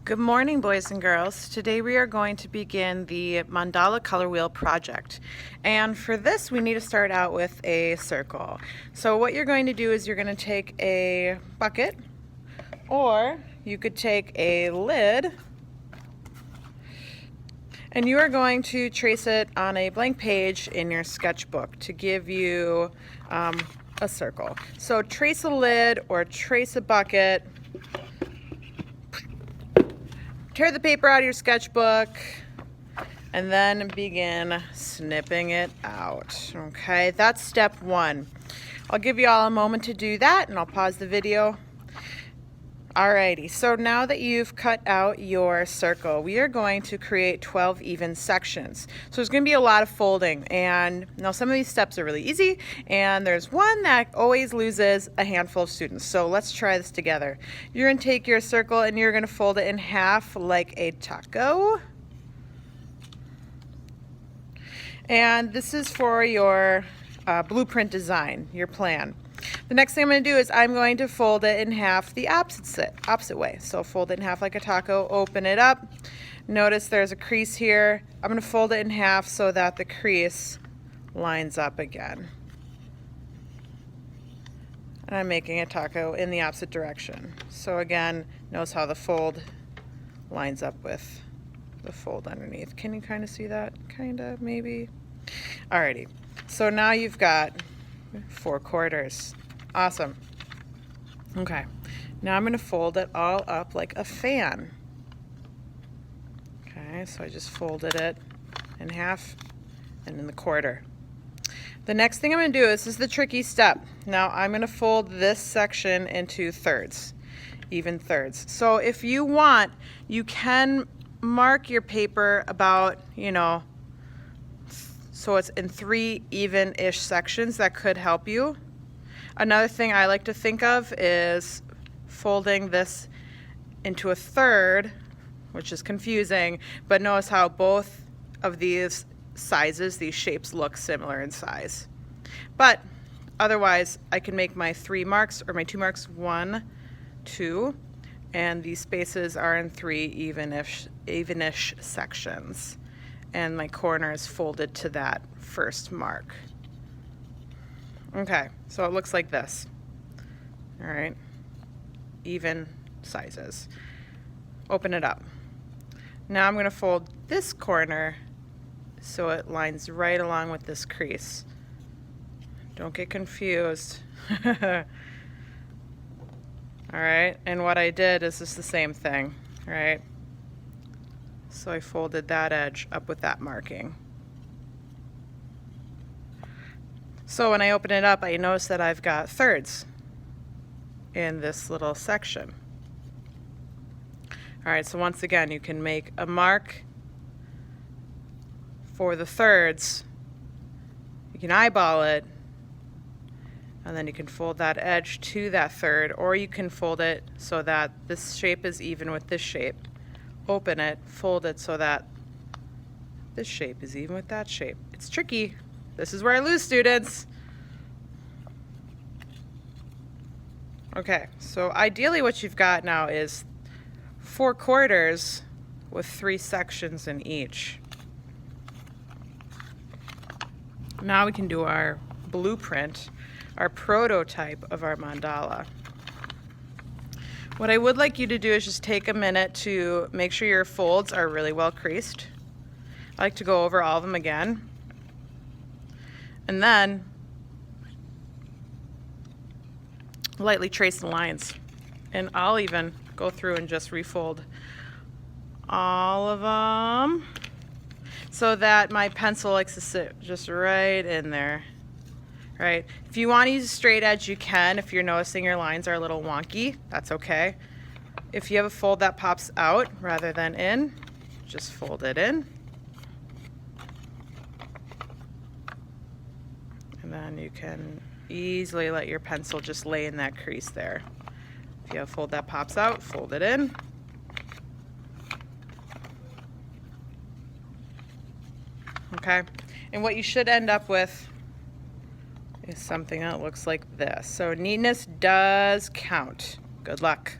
Good morning, boys and girls. Today we are going to begin the Mandala Color Wheel project. And for this, we need to start out with a circle. So what you're going to do is you're going to take a bucket, or you could take a lid, and you are going to trace it on a blank page in your sketchbook to give you a circle. So trace a lid or trace a bucket. Tear the paper out of your sketchbook and then begin snipping it out. Okay, that's step one. I'll give you all a moment to do that and I'll pause the video. Alrighty, so now that you've cut out your circle, we are going to create 12 even sections. So there's going to be a lot of folding, and now some of these steps are really easy, and there's one that always loses a handful of students. So let's try this together. You're going to take your circle and you're going to fold it in half like a taco. And this is for your blueprint design, your plan. The next thing I'm going to do is I'm going to fold it in half the opposite way. So fold it in half like a taco, open it up. Notice there's a crease here. I'm going to fold it in half so that the crease lines up again. And I'm making a taco in the opposite direction. So again, notice how the fold lines up with the fold underneath. Can you kind of see that? Kind of, maybe. Alrighty, so now you've got 4/4. Awesome. Okay, now I'm going to fold it all up like a fan. Okay, so I just folded it in half and in the quarter. The next thing I'm going to do, this is the tricky step. Now I'm going to fold this section into thirds, even thirds. So if you want, you can mark your paper about, so it's in 3 even-ish sections. That could help you. Another thing I like to think of is folding this into a third, which is confusing, but notice how both of these sizes, these shapes, look similar in size. But otherwise, I can make my 3 marks or my 2 marks 1, 2, and these spaces are in 3 evenish sections. And my corner is folded to that first mark. Okay, so it looks like this. All right, even sizes. Open it up. Now I'm going to fold this corner so it lines right along with this crease. Don't get confused. All right, and what I did is just the same thing, right? So I folded that edge up with that marking. So when I open it up, I notice that I've got thirds in this little section. All right, so once again, you can make a mark for the thirds. You can eyeball it, and then you can fold that edge to that third, or you can fold it so that this shape is even with this shape. Open it, fold it so that this shape is even with that shape. It's tricky. This is where I lose students. Okay, so ideally what you've got now is 4/4 with 3 sections in each. Now we can do our blueprint, our prototype of our mandala. What I would like you to do is just take a minute to make sure your folds are really well creased. I like to go over all of them again. And then lightly trace the lines. And I'll even go through and just refold all of them so that my pencil likes to sit just right in there. Right? If you want to use a straight edge, you can. If you're noticing your lines are a little wonky, that's okay. If you have a fold that pops out rather than in, just fold it in. And then you can easily let your pencil just lay in that crease there. If you have a fold that pops out, fold it in. Okay? And what you should end up with is something that looks like this. So neatness does count. Good luck.